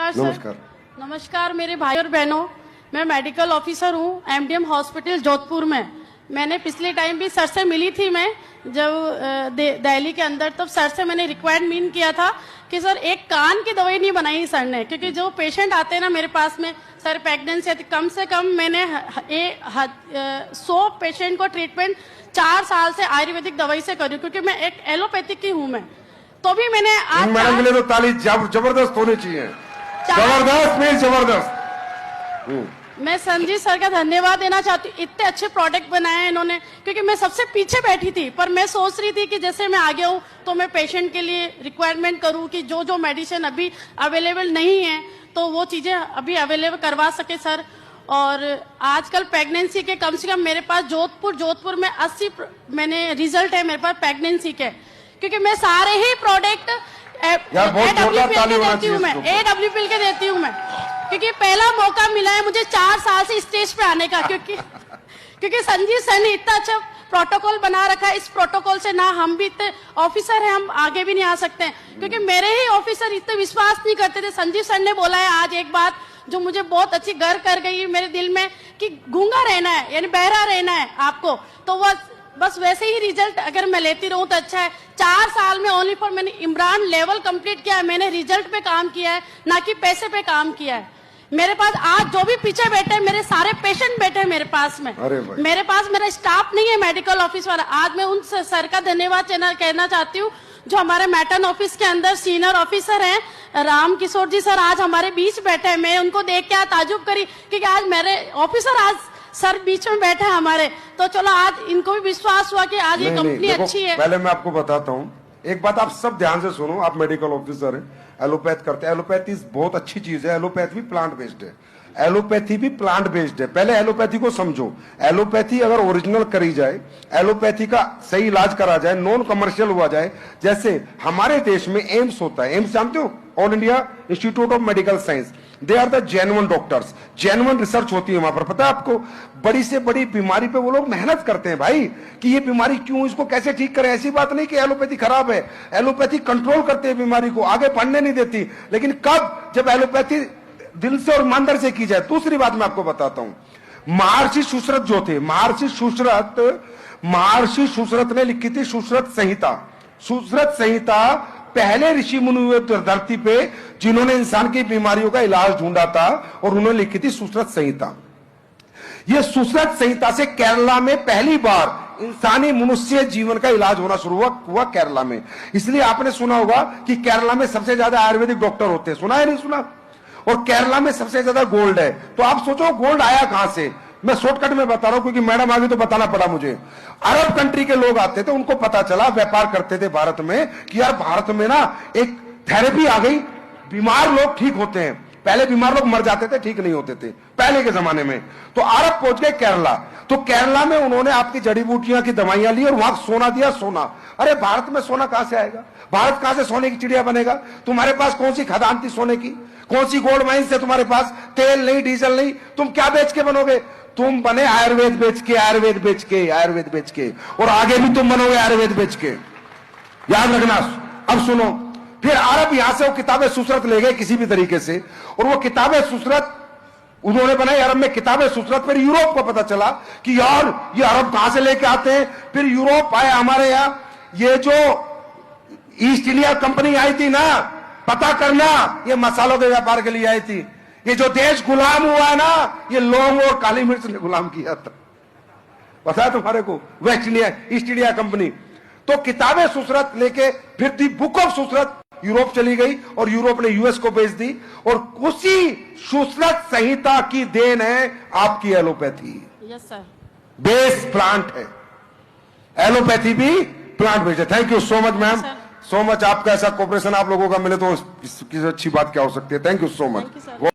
नमस्कार सर। नमस्कार। नमस्कार मेरे भाई और बहनों, मैं मेडिकल ऑफिसर हूँ एमडीएम हॉस्पिटल जोधपुर में। मैंने पिछले टाइम भी सर से मिली थी, मैं जब दिल्ली के अंदर, तब सर से मैंने रिक्वायरमेंट किया था कि सर एक कान की दवाई नहीं बनाई सर ने, क्योंकि जो पेशेंट आते हैं ना मेरे पास में सर प्रेगनेंसी आती, कम से कम मैंने 100 पेशेंट को ट्रीटमेंट 4 साल से आयुर्वेदिक दवाई से करी, क्योंकि मैं एक एलोपैथिक की हूँ मैं। तो भी मैंने आज मैडम के लिए तो ताली जबरदस्त होनी चाहिए, जबरदस्त नहीं जबरदस्त। मैं संजीव सर का धन्यवाद देना चाहती हूँ, इतने अच्छे प्रोडक्ट बनाए हैं इन्होंने, क्योंकि मैं सबसे पीछे बैठी थी, पर मैं सोच रही थी कि जैसे मैं आगे हूँ तो मैं पेशेंट के लिए रिक्वायरमेंट करूँ कि जो जो मेडिसिन अभी अवेलेबल नहीं है तो वो चीजें अभी अवेलेबल करवा सके सर। और आजकल प्रेगनेंसी के कम से कम मेरे पास जोधपुर में 80 मैंने रिजल्ट है मेरे पास प्रेगनेंसी के, क्योंकि मैं सारे ही प्रोडक्ट AWPL के देती हूँ मैं, क्योंकि पहला मौका मिला है मुझे 4 साल से स्टेज पे आने का, क्योंकि संजीव सर ने इतना अच्छा प्रोटोकॉल बना रखा है। इस प्रोटोकॉल से ना हम भी इतने ऑफिसर हैं, हम आगे भी नहीं आ सकते हैं, क्योंकि मेरे ही ऑफिसर इतने विश्वास नहीं करते थे। संजीव सर ने बोला है आज एक बात जो मुझे बहुत अच्छी घर कर गई मेरे दिल में, कि गूंगा रहना है यानी बहरा रहना है आपको, तो वह बस वैसे ही रिजल्ट अगर मैं लेती रहूं तो अच्छा है। 4 साल में ओनली फॉर मैंने इमरान लेवल कंप्लीट किया है, मैंने रिजल्ट पे काम किया है, ना कि पैसे पे काम किया है। मेरे पास आज जो भी पीछे बैठे हैं मेरे सारे पेशेंट बैठे हैं मेरे पास में, मेरे पास मेरा स्टाफ नहीं है मेडिकल ऑफिस वाला। आज मैं उन सर का धन्यवाद कहना चाहती हूँ जो हमारे मैटर्न ऑफिस के अंदर सीनियर ऑफिसर हैं, राम किशोर जी सर आज हमारे बीच बैठे हैं। मैं उनको देख के ताजुब करी क्योंकि आज मेरे ऑफिसर आज सर बीच में बैठे हैं हमारे, तो चलो आज इनको भी विश्वास हुआ कि आज ये कंपनी अच्छी है। पहले मैं आपको बताता हूँ एक बात, आप सब ध्यान से सुनो। आप मेडिकल ऑफिसर हैं, एलोपैथ करते हैं। एलोपैथी बहुत अच्छी चीज है, एलोपैथ भी प्लांट बेस्ड है, एलोपैथी भी प्लांट बेस्ड है। पहले एलोपैथी को समझो। एलोपैथी अगर ओरिजिनल करी जाए, एलोपैथी का सही इलाज करा जाए, नॉन कमर्शियल हुआ जाए, जैसे हमारे देश में एम्स होता है। एम्स जानते हो? All India institute of medical science. They are the genuine doctors, genuine research होती है वहां पर। पता है आपको, बड़ी से बड़ी बीमारी पे वो लोग मेहनत करते हैं भाई, कि ये बीमारी क्यों, इसको कैसे ठीक करें। ऐसी बात नहीं कि एलोपैथी खराब है, एलोपैथी कंट्रोल करते हैं बीमारी को, आगे बढ़ने नहीं देती। लेकिन कब, जब एलोपैथी दिल से और ईमानदारी से की जाए। दूसरी बात मैं आपको बताता हूं, महर्षि सुश्रुत जो थे, महर्षि सुश्रुत ने लिखी थी सुश्रुत संहिता। सुश्रुत संहिता पहले ऋषि मुनि हुए धरती पे जिन्होंने इंसान की बीमारियों का इलाज ढूंढा था, और उन्होंने लिखी थी सुश्रुत संहिता। यह सुश्रुत संहिता से केरला में पहली बार इंसानी मनुष्य जीवन का इलाज होना शुरू हुआ केरला में। इसलिए आपने सुना होगा कि केरला में सबसे ज्यादा आयुर्वेदिक डॉक्टर होते हैं, सुना है नहीं सुना? और केरला में सबसे ज्यादा गोल्ड है। तो आप सोचो गोल्ड आया कहां से। मैं शॉर्टकट में बता रहा हूं क्योंकि मैडम आगे तो बताना पड़ा मुझे। अरब कंट्री के लोग आते थे, उनको पता चला, व्यापार करते थे भारत में, कि यार भारत में ना एक थेरेपी आ गई, बीमार लोग ठीक होते हैं। पहले बीमार लोग मर जाते थे, ठीक नहीं होते थे पहले के जमाने में। तो अरब पहुंच गए केरला, तो केरला में उन्होंने आपकी जड़ी बूटियां की दवाइयां ली और वहां सोना दिया। सोना, अरे भारत में सोना कहां से आएगा? भारत कहां से सोने की चिड़िया बनेगा? तुम्हारे पास कौन सी खदान थी सोने की? कौन सी गोल्ड माइंस है तुम्हारे पास? तेल नहीं, डीजल नहीं, तुम क्या बेच के बनोगे? तुम बने आयुर्वेद बेच के, आयुर्वेद बेच के, आयुर्वेद बेच के, और आगे भी तुम बनोगे आयुर्वेद बेच के, याद रखना। अब सुनो, फिर अरब यहां से वो किताबें सुसरत ले गए किसी भी तरीके से, और वो किताबें सुसरत उन्होंने बनाई अरब में किताबें सुसरत। फिर यूरोप को पता चला कि यार ये अरब कहां से लेके आते हैं। फिर यूरोप आए हमारे यहां, ये जो ईस्ट इंडिया कंपनी आई थी ना, पता करना, ये मसालों के व्यापार के लिए आई थी। ये जो देश गुलाम हुआ है ना, ये लौंग और काली मिर्च ने गुलाम किया था, पता है तुम्हारे को? Waste India, east India company. तो किताबें सुसरत लेके फिर दी बुक ऑफ सुसरत यूरोप चली गई, और यूरोप ने यूएस को बेच दी। और उसी सुसरत संहिता की देन है आपकी allopathy. Yes sir, base plant है, एलोपैथी भी प्लांट बेस्ड है। Thank you so much ma'am, so much. आपका ऐसा कोऑपरेशन आप लोगों का मिले तो इसकी अच्छी बात क्या हो सकती है। Thank you so much.